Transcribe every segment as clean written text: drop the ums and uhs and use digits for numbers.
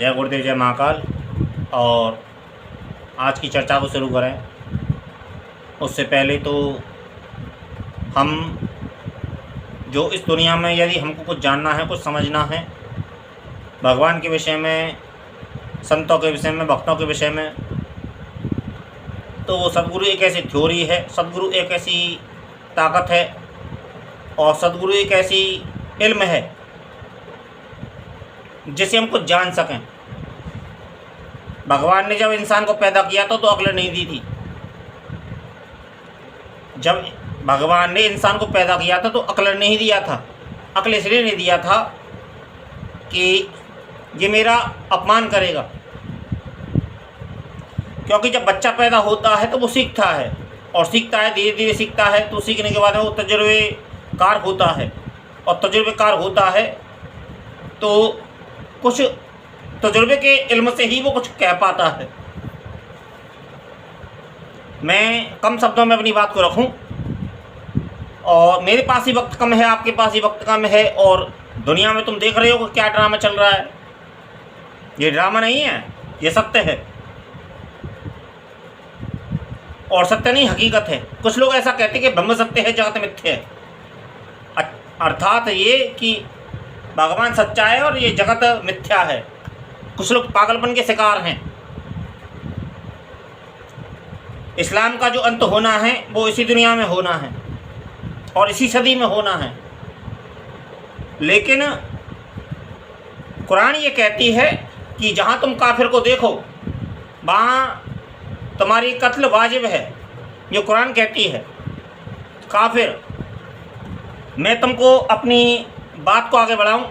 जय गुरुदेव, जय महाकाल। और आज की चर्चा को शुरू करें उससे पहले तो हम जो इस दुनिया में यदि हमको कुछ जानना है, कुछ समझना है भगवान के विषय में, संतों के विषय में, भक्तों के विषय में, तो वो सद्गुरु एक ऐसी थ्योरी है, सद्गुरु एक ऐसी ताकत है और सद्गुरु एक ऐसी इल्म है जिसे हम कुछ जान सकें। भगवान ने जब इंसान को पैदा किया था तो अक्ल नहीं दी थी। जब भगवान ने इंसान को पैदा किया था तो अक्ल नहीं दिया था। अक्ल इसलिए नहीं दिया था कि ये मेरा अपमान करेगा, क्योंकि जब बच्चा पैदा होता है तो वो सीखता है और सीखता है, धीरे धीरे सीखता है। तो सीखने के बाद वो तजुर्बेकार होता है और तजुर्बेकार होता है तो कुछ तजुर्बे के इल्म से ही वो कुछ कह पाता है। मैं कम शब्दों में अपनी बात को रखूं, और मेरे पास ही वक्त कम है, आपके पास ही वक्त कम है, और दुनिया में तुम देख रहे हो कि क्या ड्रामा चल रहा है। ये ड्रामा नहीं है, ये सत्य है, और सत्य नहीं हकीकत है। कुछ लोग ऐसा कहते हैं कि ब्रह्म सत्य है, जगत मिथ्या है। अर्थात ये कि भगवान सच्चा है और ये जगत मिथ्या है। कुछ लोग पागलपन के शिकार हैं। इस्लाम का जो अंत होना है वो इसी दुनिया में होना है और इसी सदी में होना है, लेकिन कुरान ये कहती है कि जहाँ तुम काफिर को देखो वहाँ तुम्हारी कत्ल वाजिब है। ये कुरान कहती है। काफिर, मैं तुमको अपनी बात को आगे बढ़ाऊं।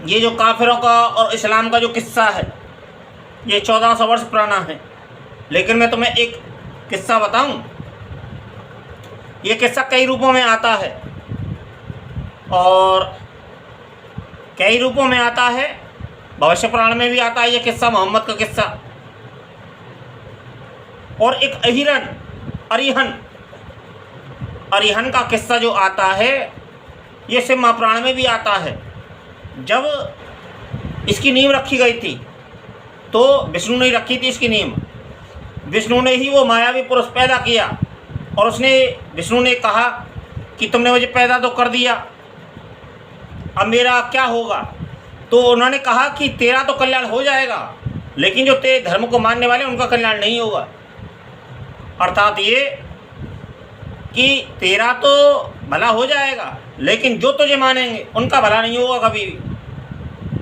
ये जो काफिरों का और इस्लाम का जो किस्सा है ये 1400 वर्ष पुराना है, लेकिन मैं तुम्हें एक किस्सा बताऊं। ये किस्सा कई रूपों में आता है और कई रूपों में आता है। भविष्य पुराण में भी आता है ये किस्सा, मोहम्मद का किस्सा। और एक अरिहन का किस्सा जो आता है ये शिव महापुराण में भी आता है। जब इसकी नींव रखी गई थी तो विष्णु ने रखी थी इसकी नींव। विष्णु ने ही वो मायावी पुरुष पैदा किया और विष्णु ने कहा कि तुमने मुझे पैदा तो कर दिया, अब मेरा क्या होगा। तो उन्होंने कहा कि तेरा तो कल्याण हो जाएगा, लेकिन जो तेरे धर्म को मानने वाले उनका कल्याण नहीं होगा। अर्थात ये कि तेरा तो भला हो जाएगा, लेकिन जो तुझे मानेंगे उनका भला नहीं होगा कभी भी,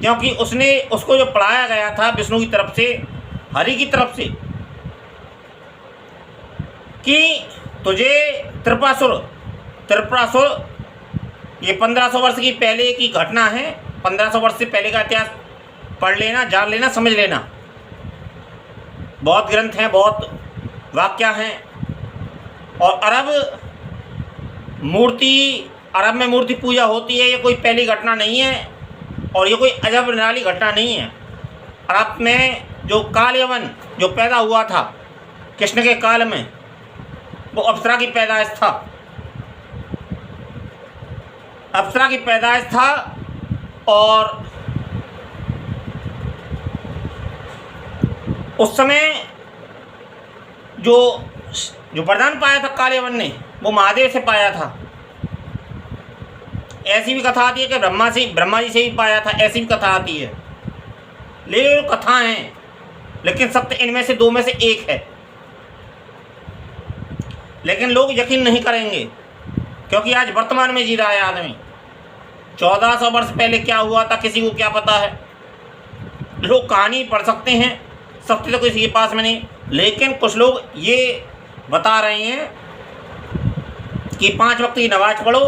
क्योंकि उसको जो पढ़ाया गया था विष्णु की तरफ से, हरि की तरफ से, कि तुझे त्रिपुरासुर, ये 1500 वर्ष की पहले की घटना है। 1500 वर्ष से पहले का इतिहास पढ़ लेना, जान लेना, समझ लेना। बहुत ग्रंथ हैं, बहुत वाक्य हैं। और अरब में मूर्ति पूजा होती है। ये कोई पहली घटना नहीं है और ये कोई अजब निराली घटना नहीं है। अरब में जो काल यवन जो पैदा हुआ था कृष्ण के काल में, वो अप्सरा की पैदाइश था। अप्सरा की पैदाइश था और उस समय जो वरदान पाया था काल यवन ने वो महादेव से पाया था। ऐसी भी कथा आती है कि ब्रह्मा जी से भी पाया था, ऐसी भी कथा आती है। लेकिन कथाएं हैं, लेकिन सत्य इनमें से दो में से एक है। लेकिन लोग यकीन नहीं करेंगे, क्योंकि आज वर्तमान में जी रहा है आदमी। 1400 वर्ष पहले क्या हुआ था किसी को क्या पता है। लोग कहानी पढ़ सकते हैं, सत्य तो किसी के पास में नहीं। लेकिन कुछ लोग ये बता रहे हैं कि 5 वक्त की नमाज पढ़ो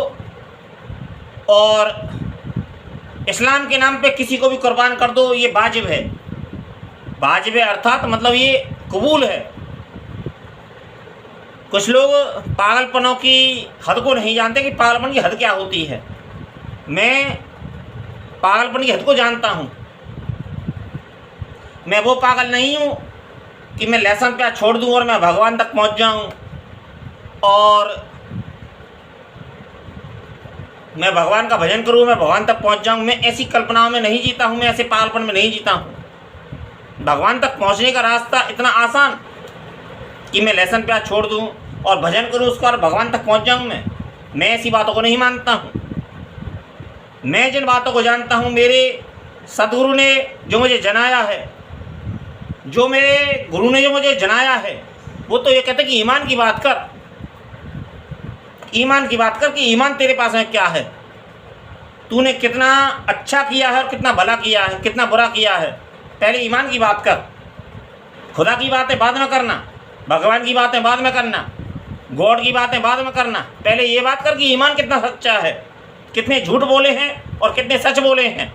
और इस्लाम के नाम पे किसी को भी कुर्बान कर दो, ये वाजिब है। वाजिब है अर्थात मतलब ये कबूल है। कुछ लोग पागलपनों की हद को नहीं जानते कि पागलपन की हद क्या होती है। मैं पागलपन की हद को जानता हूँ। मैं वो पागल नहीं हूँ कि मैं लहसुन प्याज छोड़ दूँ और मैं भगवान तक पहुँच जाऊँ और मैं भगवान का भजन करूँ, मैं भगवान तक पहुँच जाऊँ। मैं ऐसी कल्पनाओं में नहीं जीता हूँ, मैं ऐसे पागलपन में नहीं जीता हूँ। भगवान तक पहुँचने का रास्ता इतना आसान कि मैं लहसुन प्याज छोड़ दूँ और भजन करूँ उसका और भगवान तक पहुँच जाऊँ। मैं ऐसी बातों को नहीं मानता हूँ। मैं जिन बातों को जानता हूँ, मेरे सदगुरु ने जो मुझे जनाया है, जो मेरे गुरु ने जो मुझे जनाया है, वो तो ये कहते कि ईमान की बात कर, ईमान की बात कर कि ईमान तेरे पास में क्या है, तूने कितना अच्छा किया है और कितना भला किया है, कितना बुरा किया है। पहले ईमान की बात कर। खुदा की बातें बाद में करना, भगवान की बातें बाद में करना, गॉड की बातें बाद में करना। पहले ये बात कर कि ईमान कितना सच्चा है, कितने झूठ बोले हैं और कितने सच बोले हैं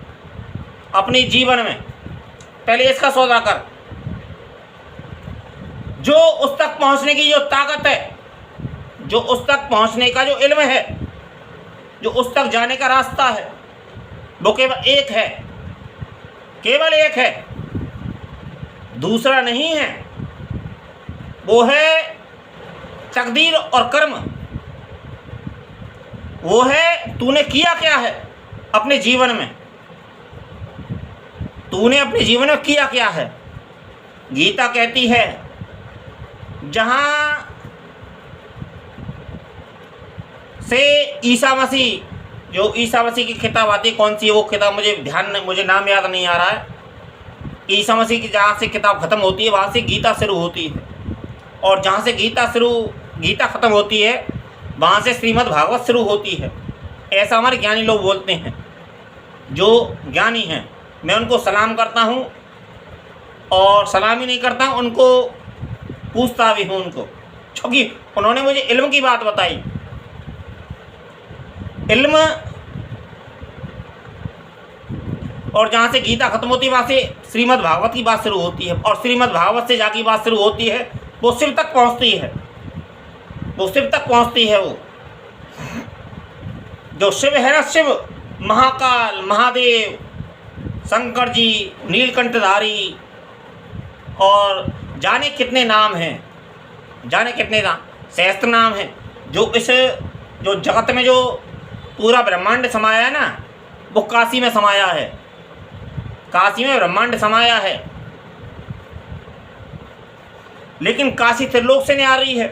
अपने जीवन में। पहले इसका सौदा कर। जो उस तक पहुंचने की जो ताकत है, जो उस तक पहुंचने का जो इल्म है, जो उस तक जाने का रास्ता है, वो केवल एक है, केवल एक है, दूसरा नहीं है। वो है तकदीर और कर्म। वो है तूने किया क्या है अपने जीवन में, तूने अपने जीवन में किया क्या है। गीता कहती है, जहाँ से ईसा मसीह, जो ईसा मसीह की किताब आती है, कौन सी है वो किताब, मुझे नाम याद नहीं आ रहा है। ईसा मसीह की जहाँ से किताब ख़त्म होती है वहाँ से गीता शुरू होती है, और जहाँ से गीता ख़त्म होती है वहाँ से श्रीमद् भागवत शुरू होती है। ऐसा हमारे ज्ञानी लोग बोलते हैं, जो ज्ञानी हैं। मैं उनको सलाम करता हूँ और सलाम ही नहीं करता, उनको पूछता भी हूँ उनको, क्योंकि उन्होंने मुझे इल्म की बात बताई। इल्म, और जहाँ से गीता खत्म होती है वहाँ से श्रीमद् भागवत की बात शुरू होती है, और श्रीमद् भागवत से जाके बात शुरू होती है, वो शिव तक पहुँचती है, वो शिव तक पहुँचती है। वो जो शिव है ना, शिव, महाकाल, महादेव, शंकर जी, नीलकंठधारी, और जाने कितने नाम हैं, जाने कितने नाम, सहस्त्र नाम हैं। जो इस जो जगत में जो पूरा ब्रह्मांड समाया है ना, वो काशी में समाया है, काशी में ब्रह्मांड समाया है। लेकिन काशी त्रिलोक से न्यारी है।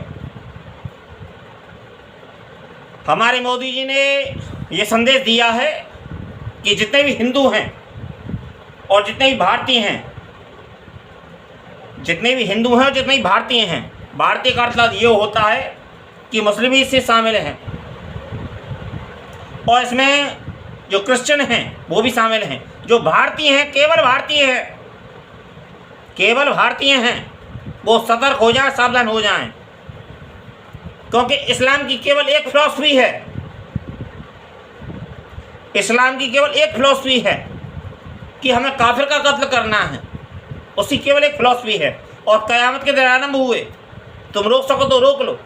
हमारे मोदी जी ने ये संदेश दिया है कि जितने भी हिंदू हैं और जितने भी भारतीय हैं, जितने भी हिंदू हैं और जितने भी भारतीय हैं, भारतीय का मतलब ये होता है कि मुस्लिम भी इससे शामिल हैं, और इसमें जो क्रिश्चियन हैं वो भी शामिल हैं। जो भारतीय हैं, केवल भारतीय हैं, केवल भारतीय हैं, वो सतर्क हो जाएं, सावधान हो जाएं, क्योंकि इस्लाम की केवल एक फिलॉसफी है, इस्लाम की केवल एक फिलॉसफी है कि हमें काफिर का कत्ल करना है। उसकी केवल एक फिलॉसफी है, और क़यामत के दिन आरंभ हुए, तुम रोक सको तो रोक लो।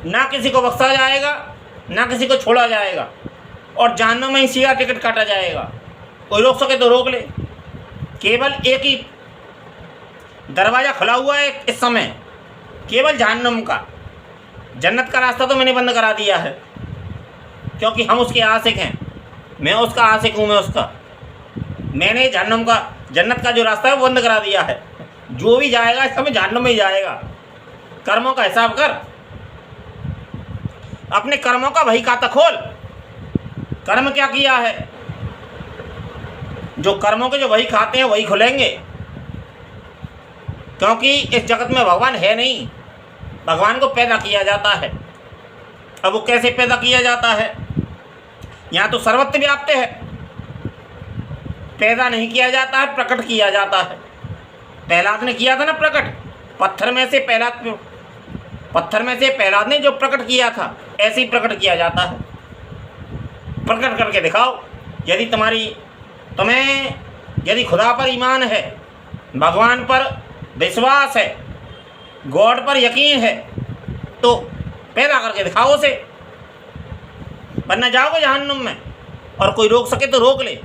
ना किसी को बख्शा जाएगा, ना किसी को छोड़ा जाएगा, और जहन्नम में ही सीधा टिकट काटा जाएगा। कोई रोक सके तो रोक ले। केवल एक ही दरवाज़ा खुला हुआ है इस समय, केवल जहन्नम का। जन्नत का रास्ता तो मैंने बंद करा दिया है, क्योंकि हम उसके आशिक हैं। मैं उसका आशिक हूँ, मैं उसका। मैंने जन्नत का जो रास्ता है वो बंद करा दिया है। जो भी जाएगा इस समय जहन्नम में ही जाएगा। कर्मों का हिसाब कर, अपने कर्मों का वही खाता खोल। कर्म क्या किया है, जो कर्मों के जो वही खाते हैं वही खुलेंगे, क्योंकि इस जगत में भगवान है नहीं, भगवान को पैदा किया जाता है। अब वो कैसे पैदा किया जाता है, यहाँ तो सर्वत्र व्याप्त है। पैदा नहीं किया जाता है, प्रकट किया जाता है। प्रहलाद ने किया था ना प्रकट, पत्थर में से प्रहलाद ने जो प्रकट किया था, ऐसे ही प्रकट किया जाता है। प्रकट करके दिखाओ। यदि खुदा पर ईमान है, भगवान पर विश्वास है, गॉड पर यकीन है, तो पैदा करके दिखाओ उसे, वरना जाओगे जहन्नुम में। और कोई रोक सके तो रोक ले।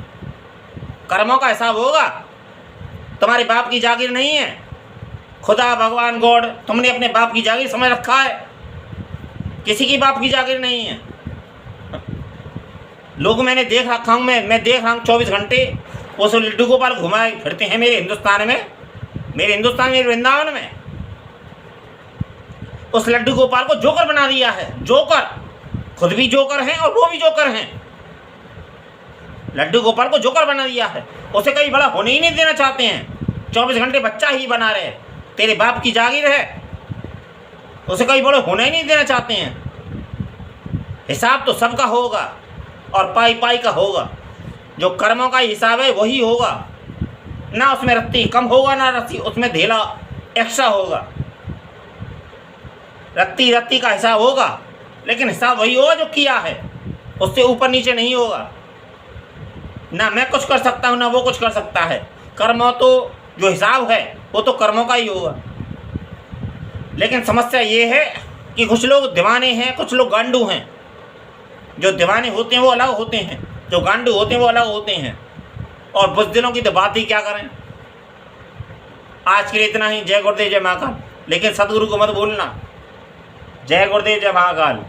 कर्मों का हिसाब होगा। तुम्हारे बाप की जागीर नहीं है। खुदा, भगवान, गॉड, तुमने अपने बाप की जागीर समझ रखा है। किसी की बाप की जागीर नहीं है। लोग मैंने देख रखा हूँ, मैं देख रहा हूँ 24 घंटे उस लड्डू गोपाल घुमाए फिरते हैं मेरे हिंदुस्तान में, वृंदावन में। उस लड्डू गोपाल को जोकर बना दिया है, जोकर, खुद भी जोकर हैं और वो भी जोकर हैं। लड्डू गोपाल को जोकर बना दिया है, उसे कहीं बड़ा होने ही नहीं देना चाहते हैं। 24 घंटे बच्चा ही बना रहे, तेरे बाप की जागीर है, उसे कहीं बड़े होने ही नहीं देना चाहते हैं। हिसाब तो सबका होगा और पाई पाई का होगा। जो कर्मों का हिसाब है वही होगा, ना उसमें रत्ती कम होगा ना रत्ती उसमें धेला एक्स्ट्रा होगा। रत्ती रत्ती का हिसाब होगा, लेकिन हिसाब वही होगा जो किया है, उससे ऊपर नीचे नहीं होगा। ना मैं कुछ कर सकता हूँ ना वो कुछ कर सकता है। कर्मों तो जो हिसाब है वो तो कर्मों का ही होगा। लेकिन समस्या ये है कि कुछ लोग दीवाने हैं, कुछ लोग गांडू हैं। जो दीवाने होते हैं वो अलग होते हैं, जो गांडू होते हैं वो अलग होते हैं। और बुज़दिलों की तो बात ही क्या करें। आज के लिए इतना ही। जय गुरुदेव, जय महाकाल। लेकिन सदगुरु को मत भूलना। जय गुरुदेव, जय महाकाल।